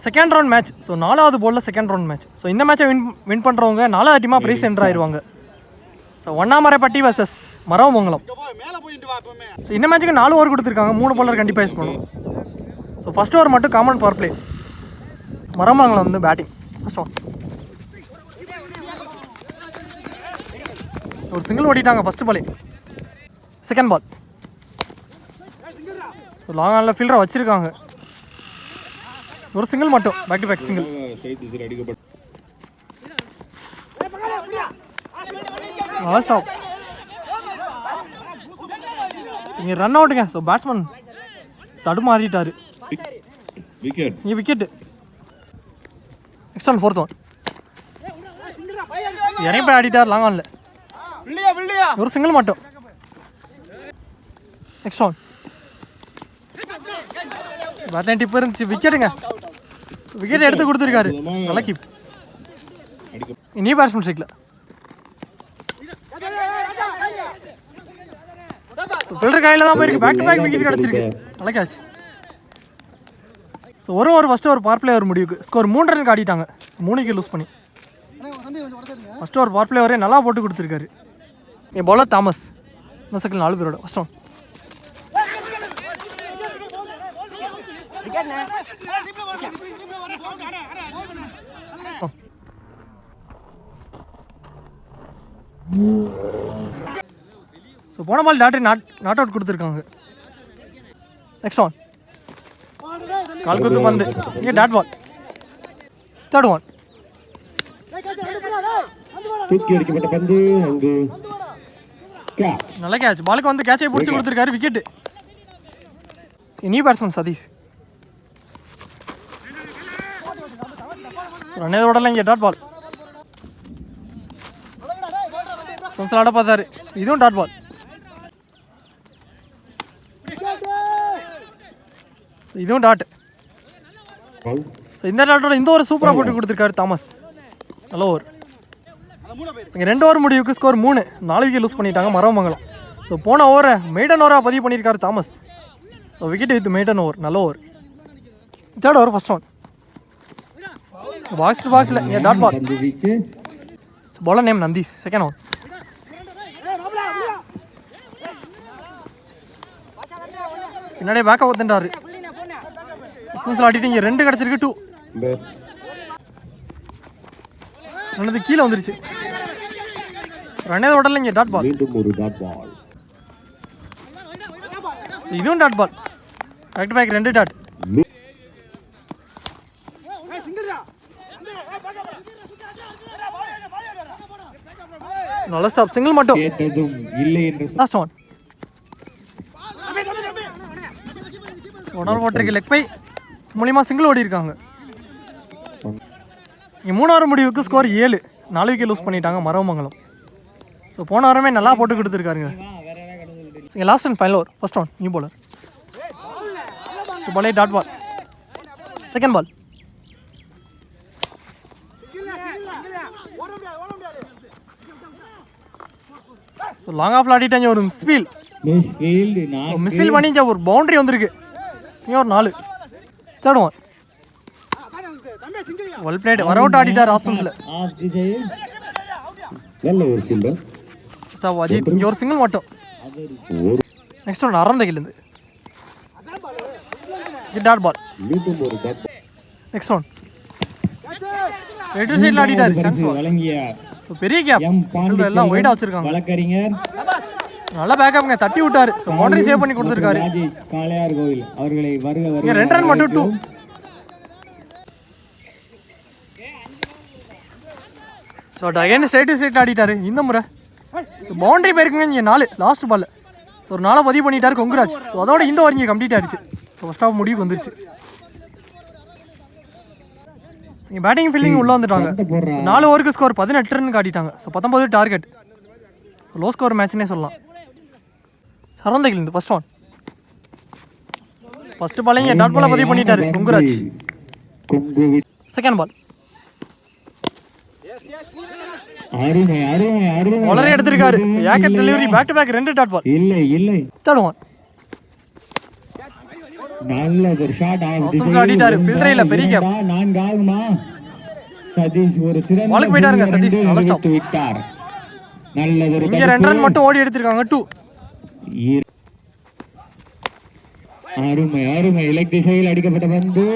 Second round match. So 4வது பாலில் second round match. So இந்த மேட்சை வின் பண்ணுறவங்க 4வது டீமாக ப்ரைஸ் என்ட்ரு ஆயிடுவாங்க. So Onnamaraipatti versus Maravamangalam. So இந்த மேட்சுக்கு 4 ஓவர் கொடுத்துருக்காங்க. 3 பாலர் கண்டிப்பாக யூஸ் பண்ணும். ஸோ ஃபஸ்ட் ஓவர் மட்டும் காமன் பவர் பிளே. மரவமங்கலம் வந்து பேட்டிங். ஃபஸ்ட் ஓவர் ஒரு சிங்கிள் ஓடிட்டாங்க ஃபஸ்ட்டு பாலே. செகண்ட் பால் ஸோ லாங் ஆனில் ஃபீல்டரை வச்சுருக்காங்க. ஒரு சிங்கிள் மட்டும், பேக் டு பேக் சிங்கிள். இங்கே ரன் அவுட்டுங்க. ஸோ பேட்ஸ்மேன் தடுமாறிட்டாரு. இங்கே wicket. Next one fourth one இறங்கி போய் ஆடிட்டார் லாங் ஆனில். ஒரு சிங்கிள் மட்டும். நெக்ஸ்ட் ஒன் பேட்லைன் டிப் இருந்துச்சு. விக்கெட்டுங்க. விக்கெட் எடுத்து கொடுத்துருக்காரு. நல்லா கீப். இனி பேட்ஸ்மேன் ஸ்ட்ரைக்கில். ஃபில்டர் கையில் தான் போயிருக்கு. பேக் டு பேக் விக்கெட் கிடச்சிருக்கு. நல்லா கேட்ச். ஸோ ஒரு ஓவர் ஃபஸ்ட்டு ஒரு பவர் பிளே ஒரு முடிவுக்கு ஸ்கோர் 3 ரன் ஆடிட்டாங்க. 3 விக்கெட் லூஸ் பண்ணி ஃபஸ்ட்டு ஒரு பவர் பிளே ஒரே நல்லா போட்டு கொடுத்துருக்காரு. என் பவுலர் தாமஸ். இந்த செகண்ட் 4 பேரோட ஃபஸ்ட் ஒன். ஸோ போன பால் டாக்டர் நாட் அவுட் கொடுத்துருக்காங்க. நெக்ஸ்ட் ஒன் கால் குத்து பந்து. இங்கே டாட் பால். தேர்ட் ஒன் நல்ல கேட்ச். பாலுக்கு வந்து கேட்சை பிடிச்சி கொடுத்துருக்காரு. விக்கெட்டு. New batsman Sathish. ரன்னே ஓடலாம். இங்கே டாட் பால். சம்சல் ஆட பார்த்தாரு. இதுவும் டாட் பால். இதுவும் டாட். இந்த டாட்டோட இந்த ஒரு சூப்பராக போட்டு கொடுத்துருக்காரு தாமஸ். நல்ல ஓவர். இங்கே 2 ஓவர் முடிவுக்கு ஸ்கோர் 3. 4 விக்கெட் லூஸ் பண்ணிட்டாங்க மரவமங்கலம். ஸோ போன ஓவரை மெய்டன் ஓவராக பதிவு பண்ணியிருக்காரு Thomas. So wicket with maiden over. நல்ல over. Third over first one box to பாக்ஸில். இங்கே dot ball. Bowler name Nandeesh. Second over பின்னாடியே பேக்கப் வந்துட்டாரு. ஆடிட்டு இங்கே 2 கிடச்சிருக்கு. 2 ரெண்டு கீழே வந்துருச்சு. ரன்னே ஓடல. இங்கே டாட் பால். இதுவும் dot ball. Back to back 2 dot. நல்ல ஸ்டாப். சிங்கிள் மட்டும். லாஸ்ட் ஒன் ஒன்றால் போட்டிருக்கு. லெக் பை மூலியமாக சிங்கிள் ஓடி இருக்காங்க. 3வது முடிவுக்கு ஸ்கோர் 7. 4 விக்கெட் லூஸ் பண்ணிட்டாங்க மரவமங்கலம். ஸோ போன வாரமே நல்லா போட்டு கொடுத்துருக்காருங்க. இங்கே last and final over first one new bowler. பாலே dot ball. Second ball so long ஆஃப்ல ஆடிட்டாங்க. ஒரு மிஸ்ஃபீல் பண்ணி ஒரு பவுண்டரி வந்திருக்கு. இங்கே ஒரு 4. Third one well played. வர அவுட் ஆடிட்டார் ஆப்ஷன்ஸில். அஜித் இங்கே ஒரு சிங்கிள் மட்டும். நெக்ஸ்ட் ஒன் அறந்தையிலேருந்து dot ball. Next one side சைடில் ஆடிட்டார். சான்ஸ் பெரிய கேப். எல்லாம் ஒயிட்டாக வச்சிருக்காங்க. நல்லா பேக்கப்ங்க. தட்டி விட்டாரு. ஸோ பவுண்டரி சேவ் பண்ணி கொடுத்துருக்காரு. 2 ரன் மட்டும். 2 ஸோ அகைன் ஸ்ட்ரைட் ஆடிட்டாரு இந்த முறை. ஸோ பவுண்டரி போயிருக்குங்க. இங்கே 4 லாஸ்ட் பால். ஸோ ஒரு 4 பதிவு பண்ணிட்டாரு கொங்குராஜ். ஸோ அதோட இந்த ஓவர் இங்கே கம்ப்ளீட் ஆயிடுச்சு. ஸோ ஃபர்ஸ்ட் ஆஃப் முடிவுக்கு வந்துருச்சு. இங்கே பேட்டிங் ஃபீல்டிங் உள்ளே வந்துட்டாங்க. 4 ஓவருக்கு ஸ்கோர் 18 ரன் காட்டிட்டாங்க. So 19 target. So low score மேட்ச்னே சொல்லலாம். சரந்தைகள் ஃபர்ஸ்ட் ஒன் ஃபர்ஸ்ட் பால். இங்கே டாட் பாலை பதிவு பண்ணிட்டாரு கொங்குராஜ். செகண்ட் பால் பவுலரே எடுத்திருக்காரு. ஏக்கர் delivery. Back to back 2 dot ball. Third one நல்ல ஒரு ஷாட் ஆடிட்டாரு ஃபீல்டரே இல்ல பெரிய கேப். 4 ஆகுமா? சதீஷ் ஒரு சிறந்த பாலுக்கு போயிட்டாருங்க சதீஷ். நல்ல ஸ்டாப். விட்டார். நல்ல ஒரு இங்க 2 ரன் மட்டும் ஓடி எடுத்திருக்காங்க 2. அருமை அருமை இலக்கு திசையில் அடிக்கப்பட்ட பந்து.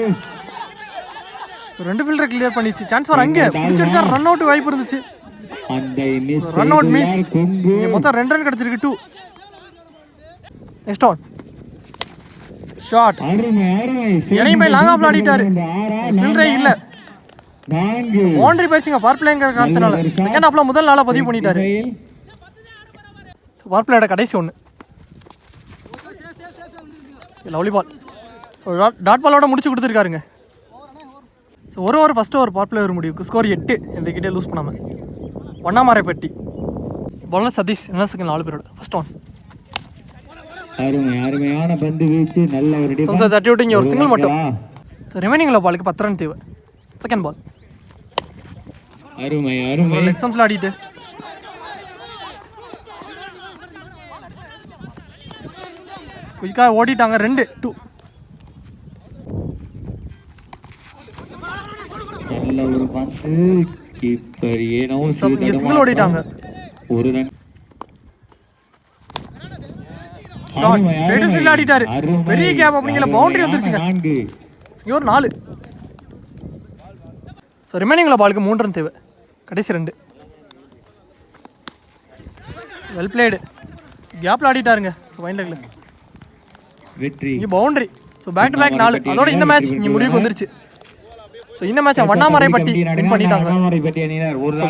ரெண்டு ஃபீல்டர் கிளியர் பண்ணிச்சு. சான்ஸ் ஃபார் அங்க பிடிச்சிருச்சா ரன் அவுட் வாய்ப்பு இருந்துச்சு. அந்த ரன் அவுட் மிஸ். மொத்தம் 2 ரன் கிடைச்சிருக்கு 2. Next on shot. அருமை அருமை எனையும் போய் லாங் ஆஃப்ல ஆடிட்டாரு. ஃபீல்டரே இல்ல. பவுண்டரி போயிடுச்சுங்க பவர் பிளேங்கிற காரணத்தினால. செகண்ட் ஹாஃப்ல முதல் நாளா பதிவு பண்ணிட்டாரு. பவர் பிளேயோட கடைசி ஒன்று லவ்லி பால். டாட் பாலோட முடிச்சு கொடுத்துருக்காருங்க. ஸோ ஒரு ஓவர் ஃபஸ்ட்டு ஒரு பவர் பிளே ஒரு முடிவுக்கு ஸ்கோர் 8 இந்த கிட்டே லூஸ் பண்ணாமல். ஒன்னாமரைப்பட்டி பவுலர் சதீஷ் என்ன செகண்ட் 4 பேரோட ஃபர்ஸ்ட் ஆன். அருமை அருமையான பந்து வீச்சு. நல்ல ஒரு சம்சா தட்டி விட்டு இங்கே ஒரு சிங்கிள் மட்டும். ஸோ ரிமைனிங்கில் பாலுக்கு 10 ரன் தேவை. செகண்ட் பால் அருமை அருமை லெக் ஸ்டம்ப்ஸ்ல ஆடிட்டு குயிக்காக ஓடிட்டாங்க. 2-2. நல்ல ஒரு பந்து. கீப்பர் ஏனோ சிங்கிள் ஓடிட்டாங்க. ஒரு ரன் ஷாட் ஆடிட்டாரு. பெரிய கேப் அப்படிங்கிற பவுண்டரி வந்துருச்சுங்க. ஸ்கோர் 4. ஸோ ரிமைனிங்கில் பாலுக்கு 3 ரன் தேவை. கடைசி 2. Well played. கேப்பில் ஆடிட்டாருங்க. ஸோ வைண்ட் லெக்ல வெற்றி. இங்கே boundary. So back to back 4. அதோட இந்த மேட்ச் இங்கே முடிவுக்கு வந்துருச்சு. ஸோ இந்த மேட்சை வண்ணாமரைப்பட்டி வின் பண்ணிட்டாங்க.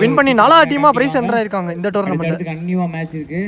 வின் பண்ணி 4வது டீமாக பிரைஸ் சென்டர் ஆயிருக்காங்க இந்த டோர்னமெண்ட்டில். கண்டிப்பாக மேட்ச் இருக்கு.